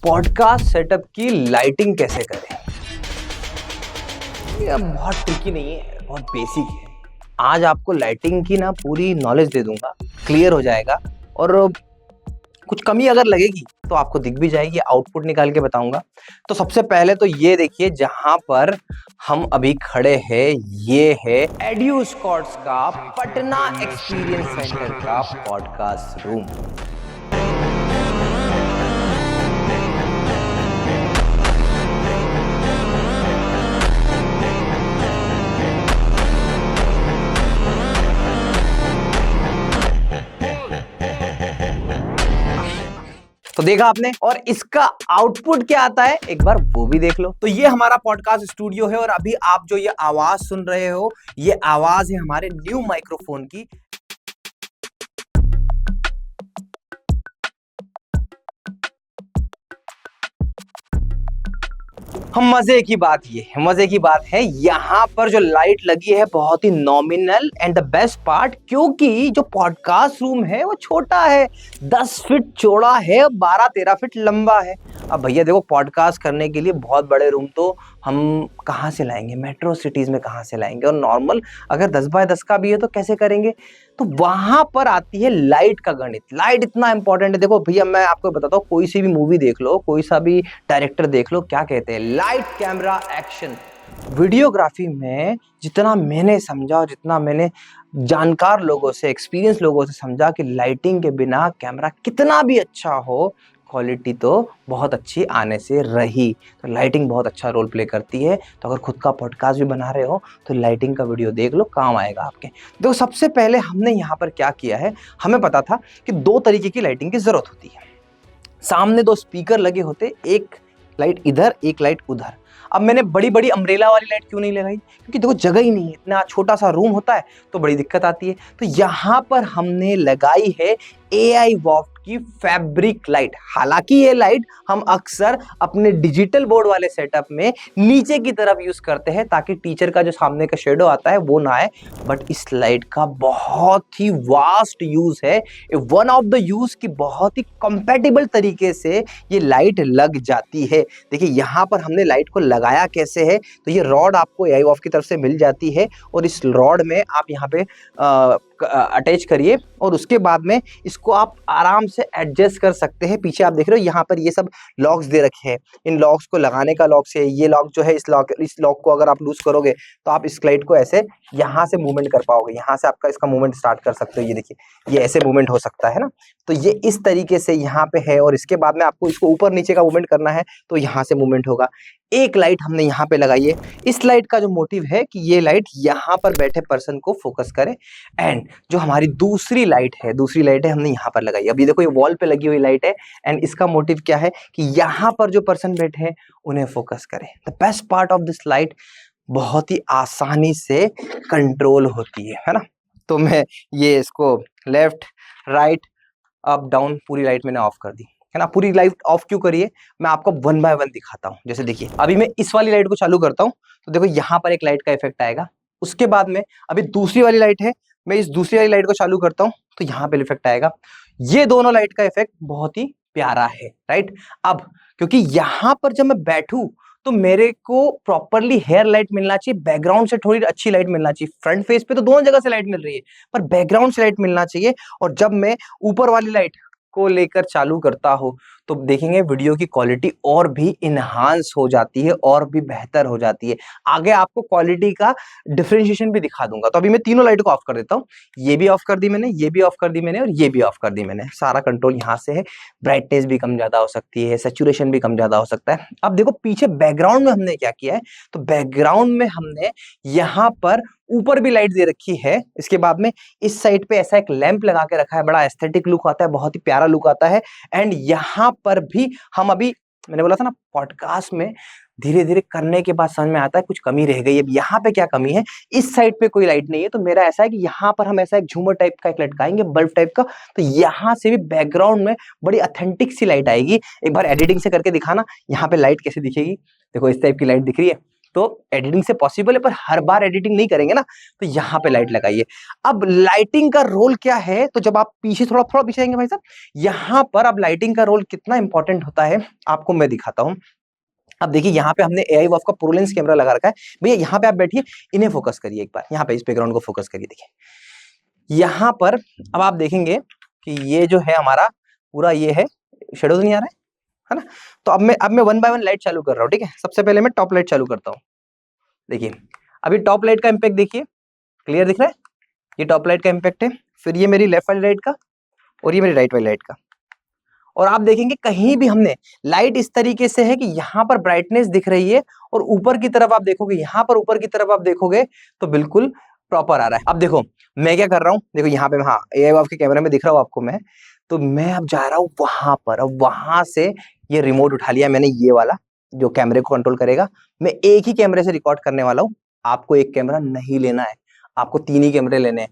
Podcast setup की lighting कैसे करें। ये बहुत ट्रिकी नहीं है, बहुत बेसिक है। आज आपको लाइटिंग की ना पूरी नॉलेज दे दूंगा, क्लियर हो जाएगा। और कुछ कमी अगर लगेगी तो आपको दिख भी जाएगी, आउटपुट निकाल के बताऊंगा। तो सबसे पहले तो ये देखिए, जहां पर हम अभी खड़े हैं ये है एड्यूस्कॉर्ट्स का पटना एक्सपीरियंस सेंटर का पॉडकास्ट रूम। तो देखा आपने, और इसका आउटपुट क्या आता है एक बार वो भी देख लो। तो ये हमारा पॉडकास्ट स्टूडियो है और अभी आप जो ये आवाज सुन रहे हो ये आवाज है हमारे न्यू माइक्रोफोन की। हम मजे की बात है यहाँ पर जो लाइट लगी है बहुत ही nominal and the best part, क्योंकि जो पॉडकास्ट रूम है वो छोटा है, 10 फीट चौड़ा है, 12-13 फीट लंबा है। अब भैया देखो, पॉडकास्ट करने के लिए बहुत बड़े रूम तो हम कहाँ से लाएंगे, मेट्रो सिटीज में कहाँ से लाएंगे, और नॉर्मल अगर 10 बाय 10 का भी है तो कैसे करेंगे। तो वहां पर आती है लाइट का गणित। लाइट इतना इंपॉर्टेंट है। देखो भैया, मैं आपको बताता हूँ, कोई सी भी मूवी देख लो, कोई सा भी डायरेक्टर देख लो, क्या कहते हैं, लाइट कैमरा एक्शन। वीडियोग्राफी में जितना मैंने समझा और जितना मैंने जानकार लोगों से, एक्सपीरियंस लोगों से समझा कि लाइटिंग के बिना कैमरा कितना भी अच्छा हो, क्वालिटी तो बहुत अच्छी आने से रही। तो लाइटिंग बहुत अच्छा रोल प्ले करती है। तो अगर खुद का पॉडकास्ट भी बना रहे हो तो लाइटिंग का वीडियो देख लो, काम आएगा आपके। देखो सबसे पहले हमने यहाँ पर क्या किया है, हमें पता था कि 2 तरीके की लाइटिंग की जरूरत होती है। सामने 2 स्पीकर लगे होते, एक लाइट इधर एक लाइट उधर। अब मैंने बड़ी बड़ी अम्ब्रेला वाली लाइट क्यों नहीं लगाई, क्योंकि देखो जगह ही नहीं है, इतना छोटा सा रूम होता है तो बड़ी दिक्कत आती है। तो यहाँ पर हमने लगाई है AI वॉफ्ट की फैब्रिक लाइट। हालांकि ये लाइट हम अक्सर अपने डिजिटल बोर्ड वाले सेटअप में नीचे की तरफ यूज करते हैं ताकि टीचर का जो सामने का शेडो आता है वो ना आए, बट इस लाइट का बहुत ही वास्ट यूज है। वन ऑफ द यूज की बहुत ही कंपैटिबल तरीके से ये लाइट लग जाती है। देखिए यहाँ पर हमने लाइट को लगाया कैसे है, तो ये रॉड आपको AI वॉफ्ट की तरफ से मिल जाती है और इस रॉड में आप यहाँ पे अटैच करिए और उसके बाद में इसको आप आराम से एडजस्ट कर सकते हैं। पीछे आप देख रहे हो यहाँ पर ये सब लॉक्स दे रखे हैं। इन लॉक्स को लगाने का लॉक से, ये लॉक जो है इस लॉक को अगर आप लूज करोगे तो आप इस लाइट को ऐसे यहाँ से मूवमेंट कर पाओगे, यहाँ से आपका इसका मूवमेंट स्टार्ट कर सकते हो। ये देखिए ये ऐसे मूवमेंट हो सकता है ना, तो ये इस तरीके से यहाँ पे है। और इसके बाद में आपको इसको ऊपर नीचे का मूवमेंट करना है तो यहाँ से मूवमेंट होगा। एक लाइट हमने यहाँ पे लगाई है। इस लाइट का जो मोटिव है कि ये लाइट यहाँ पर बैठे पर्सन को फोकस करे। एंड जो हमारी दूसरी लाइट है हमने यहाँ पर लगाई। अभी देखो ये वॉल पे लगी हुई लाइट है एंड इसका मोटिव क्या है कि यहाँ पर जो पर्सन बैठे हैं उन्हें फोकस करे। The best part of this light, बहुत ही आसानी से कंट्रोल होती है ना। तो मैं ये इसको लेफ्ट राइट अप डाउन पूरी लाइट मैंने ऑफ कर दी है ना। पूरी लाइट ऑफ क्यों करिए, मैं आपको 1 बाय 1 दिखाता हूँ। जैसे देखिए अभी मैं इस वाली लाइट को चालू करता हूँ तो देखो यहाँ पर एक लाइट का इफेक्ट आएगा। उसके बाद में अभी दूसरी वाली लाइट है, मैं इस दूसरी वाली लाइट को चालू करता हूँ तो यहाँ पे इफेक्ट आएगा। ये दोनों लाइट का इफेक्ट बहुत ही प्यारा है, राइट। अब क्योंकि यहाँ पर जब मैं बैठूं तो मेरे को प्रॉपरली हेयर लाइट मिलना चाहिए, बैकग्राउंड से थोड़ी अच्छी लाइट मिलना चाहिए। फ्रंट फेस पे तो दोनों जगह से लाइट मिल रही है पर बैकग्राउंड से लाइट मिलना चाहिए। और जब मैं ऊपर वाली लाइट को लेकर चालू करता हो तो देखेंगे वीडियो की क्वालिटी और भी इनहांस हो जाती है और भी बेहतर हो जाती है। आगे आपको क्वालिटी का डिफरेंशिएशन भी दिखा दूंगा। तो अभी मैं तीनों लाइट को ऑफ कर देता हूँ। ये भी ऑफ कर दी मैंने, ये भी ऑफ कर दी मैंने और ये भी ऑफ कर दी मैंने। सारा कंट्रोल यहाँ से है। ब्राइटनेस भी कम ज्यादा हो सकती है, सैचुरेशन भी कम ज्यादा हो सकता है। अब देखो पीछे बैकग्राउंड में हमने क्या किया है, तो बैकग्राउंड में हमने यहाँ पर ऊपर भी लाइट दे रखी है। इसके बाद में इस साइड पे ऐसा एक लैंप लगा के रखा है, बड़ा एस्थेटिक लुक आता है, बहुत ही प्यारा लुक आता है। एंड यहाँ पर भी हम अभी मैंने बोला था ना पॉडकास्ट में धीरे धीरे करने के बाद समझ में आता है कुछ कमी रह गई। अब यहाँ पे क्या कमी है, इस साइड पे कोई लाइट नहीं है तो मेरा ऐसा है कि यहाँ पर हम ऐसा एक झूमर टाइप का एक लटकाएंगे, बल्ब टाइप का, तो यहाँ से भी बैकग्राउंड में बड़ी ऑथेंटिक सी लाइट आएगी। एक बार एडिटिंग से करके दिखाना यहाँ पे लाइट कैसे दिखेगी। देखो इस टाइप की लाइट दिख रही है, तो एडिटिंग से पॉसिबल है, पर हर बार एडिटिंग नहीं करेंगे ना, तो यहाँ पे लाइट लगाइए। अब लाइटिंग का रोल क्या है, तो जब आप पीछे थोड़ा थोड़ा पीछे आएंगे भाई साहब, यहाँ पर अब लाइटिंग का रोल कितना इंपॉर्टेंट होता है आपको मैं दिखाता हूँ। अब देखिए यहाँ पे हमने AI वॉफ का प्रो लेंस कैमरा लगा रखा है। भैया यहाँ पे आप बैठिए, इन्हें फोकस करिए एक बार, यहाँ पे इस बैकग्राउंड को फोकस करिए। देखिए यहाँ पर अब आप देखेंगे कि ये जो है हमारा पूरा ये है, शेडो तो नहीं आ रहा है ना। तो अब मैं वन बाय वन लाइट चालू कर रहा हूँ, ठीक है। सबसे पहले मैं टॉप लाइट चालू करता हूँ। देखिए अभी टॉप लाइट का इम्पैक्ट देखिए, क्लियर दिख रहा है, ये टॉप लाइट का इम्पैक्ट है। फिर ये मेरी लेफ्ट वाली लाइट का, और ये मेरी राइट वाली लाइट का। और आप देखेंगे कहीं भी हमने लाइट इस तरीके से है कि यहाँ पर ब्राइटनेस दिख रही है, और ऊपर की तरफ आप देखोगे, यहाँ पर ऊपर की तरफ आप देखोगे तो बिल्कुल प्रॉपर आ रहा है। अब देखो मैं क्या कर रहा हूँ, देखो यहाँ पे, हाँ AI वॉफ के कैमरे में दिख रहा हूँ आपको मैं, तो मैं अब जा रहा हूँ वहां पर। अब वहां से ये रिमोट उठा लिया मैंने, ये वाला जो कैमरे को कंट्रोल करेगा। मैं एक ही कैमरे से रिकॉर्ड करने वाला हूँ, आपको एक कैमरा नहीं लेना है, आपको 3 ही कैमरे लेने हैं।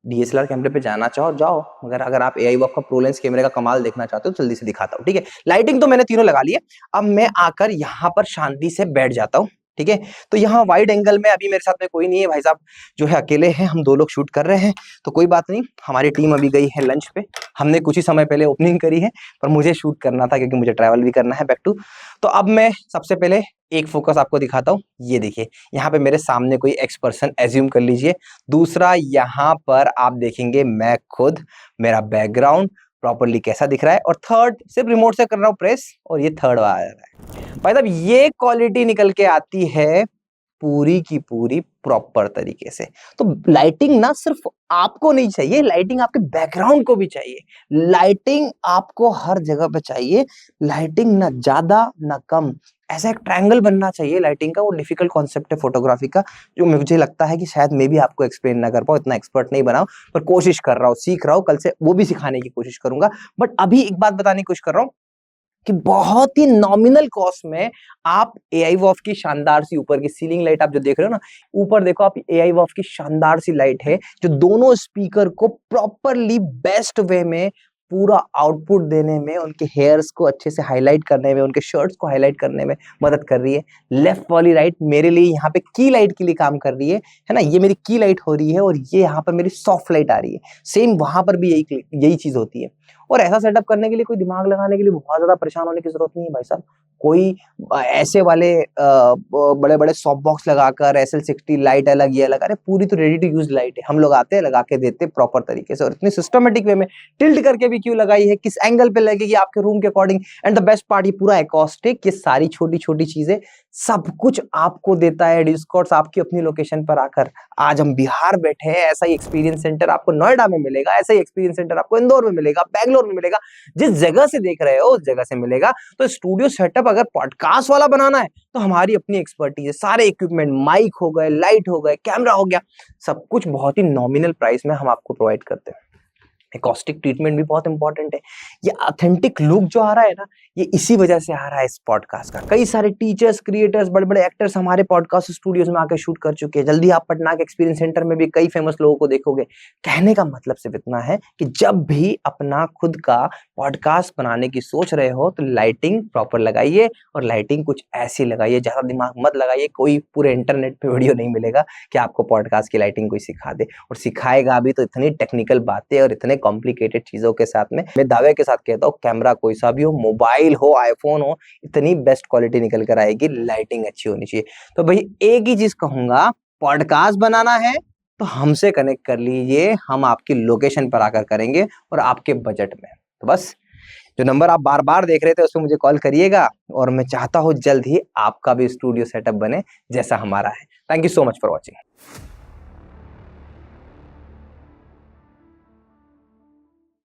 DSLR कैमरे पे जाना चाहो जाओ, मगर अगर आप AI वॉफ का प्रो लेंस कैमरे का कमाल देखना चाहते हो जल्दी से दिखाता हूँ, ठीक है। लाइटिंग तो मैंने तीनों लगा ली है। अब मैं आकर यहाँ पर शांति से बैठ जाता हूँ, ठीक है। तो यहाँ वाइड एंगल में अभी मेरे साथ में कोई नहीं है, भाई साहब जो है अकेले हैं, हम 2 लोग शूट कर रहे हैं, तो कोई बात नहीं। हमारी टीम अभी गई है लंच पे, हमने कुछ ही समय पहले ओपनिंग करी है, पर मुझे शूट करना था क्योंकि मुझे ट्रैवल भी करना है बैक टू। तो अब मैं सबसे पहले एक फोकस आपको दिखाता हूँ। ये देखिए यहाँ पे मेरे सामने कोई एक्स पर्सन एज्यूम कर लीजिए। दूसरा यहाँ पर आप देखेंगे मैं खुद, मेरा बैकग्राउंड प्रॉपरली कैसा दिख रहा है। और थर्ड सिर्फ रिमोट से कर रहा हूँ प्रेस, और ये थर्ड आ रहा है। भाई साहब ये क्वालिटी निकल के आती है पूरी की पूरी प्रॉपर तरीके से। तो लाइटिंग ना सिर्फ आपको नहीं चाहिए, लाइटिंग आपके बैकग्राउंड को भी चाहिए, लाइटिंग आपको हर जगह पे चाहिए। लाइटिंग ना ज्यादा ना कम, ऐसा एक ट्रायंगल बनना चाहिए लाइटिंग का। वो डिफिकल्ट कॉन्सेप्ट है फोटोग्राफी का, जो मुझे लगता है कि शायद मैं भी आपको एक्सप्लेन ना कर पाऊँ, इतना एक्सपर्ट नहीं बनाऊं, पर कोशिश कर रहा हूँ, सीख रहा हूँ, कल से वो भी सिखाने की कोशिश करूंगा। बट अभी एक बात बताने की कोशिश कर रहा हूँ कि बहुत ही नॉमिनल कॉस्ट में आप AI वॉफ की शानदार सी ऊपर की सीलिंग लाइट आप जो देख रहे हो ना, ऊपर देखो आप, AI वॉफ की शानदार सी लाइट है जो दोनों स्पीकर को प्रॉपरली बेस्ट वे में पूरा आउटपुट देने में, उनके हेयर्स को अच्छे से हाईलाइट करने में, उनके शर्ट्स को हाईलाइट करने में मदद कर रही है। लेफ्ट वाली लाइट मेरे लिए यहाँ पे की लाइट के लिए काम कर रही है ना, ये मेरी की लाइट हो रही है, और ये यहाँ पर मेरी सॉफ्ट लाइट आ रही है। सेम वहां पर भी यही चीज होती है। और ऐसा सेटअप करने के लिए कोई दिमाग लगाने के लिए बहुत ज्यादा परेशान होने की जरूरत नहीं है भाई साहब। कोई ऐसे वाले बड़े बड़े सॉफ्ट बॉक्स लगाकर SL60 लाइट अलग ये अलग, अरे पूरी तो रेडी टू यूज लाइट है, हम लोग आते हैं लगा के देते प्रॉपर तरीके से, और इतनी सिस्टमेटिक वे में टिल्ट करके भी क्यों लगाई है, किस एंगल पे लगेगी आपके रूम के according. And the best part, ये पूरा एकॉस्टिक, ये सारी छोटी छोटी चीजें सब कुछ आपको देता है डिस्कॉर्ड्स आपकी अपनी लोकेशन पर आकर। आज हम बिहार बैठे हैं, ऐसा ही एक्सपीरियंस सेंटर आपको नोएडा में मिलेगा, ऐसा ही एक्सपीरियंस सेंटर आपको इंदौर में मिलेगा, बैंगलोर में मिलेगा, जिस जगह से देख रहे हो उस जगह से मिलेगा। तो स्टूडियो सेटअप अगर पॉडकास्ट वाला बनाना है तो हमारी अपनी एक्सपर्टीज है, सारे इक्विपमेंट, माइक हो गए, लाइट हो गए, कैमरा हो गया, सब कुछ बहुत ही नॉमिनल प्राइस में हम आपको प्रोवाइड करते हैं। एकॉस्टिक ट्रीटमेंट भी बहुत इंपॉर्टेंट है। ये ऑथेंटिक लुक जो आ रहा है ना, ये इसी वजह से आ रहा है इस पॉडकास्ट का। कई सारे टीचर्स, क्रिएटर्स, बड़े बड़े एक्टर्स हमारे पॉडकास्ट स्टूडियोज में आकर शूट कर चुके हैं। जल्दी आप पटना के एक्सपीरियंस सेंटर में भी कई फेमस लोगों को देखोगे। कहने का मतलब सिर्फ इतना है कि जब भी अपना खुद का पॉडकास्ट बनाने की सोच रहे हो तो लाइटिंग प्रॉपर लगाइए, और लाइटिंग कुछ ऐसी लगाइए, ज्यादा दिमाग मत लगाइए। कोई पूरे इंटरनेट पे वीडियो नहीं मिलेगा कि आपको पॉडकास्ट की लाइटिंग कोई सिखा दे, और सिखाएगा भी तो इतनी टेक्निकल बातें और इतने कॉम्प्लिकेटेड चीजों के साथ में। मैं दावे के साथ कहता हूँ, कैमरा कोई सा भी हो, मोबाइल हो, आईफोन हो, इतनी बेस्ट क्वालिटी निकल कर आएगी, लाइटिंग अच्छी होनी चाहिए। तो भाई एक ही चीज कहूंगा, पॉडकास्ट बनाना है तो हमसे कनेक्ट कर लीजिए, हम आपकी लोकेशन पर आकर करेंगे और आपके बजट में। तो बस जो नंबर आप बार बार देख रहे थे उसमें मुझे कॉल करिएगा, और मैं चाहता हूं जल्द ही आपका भी स्टूडियो सेटअप बने जैसा हमारा है। Thank you so much for watching.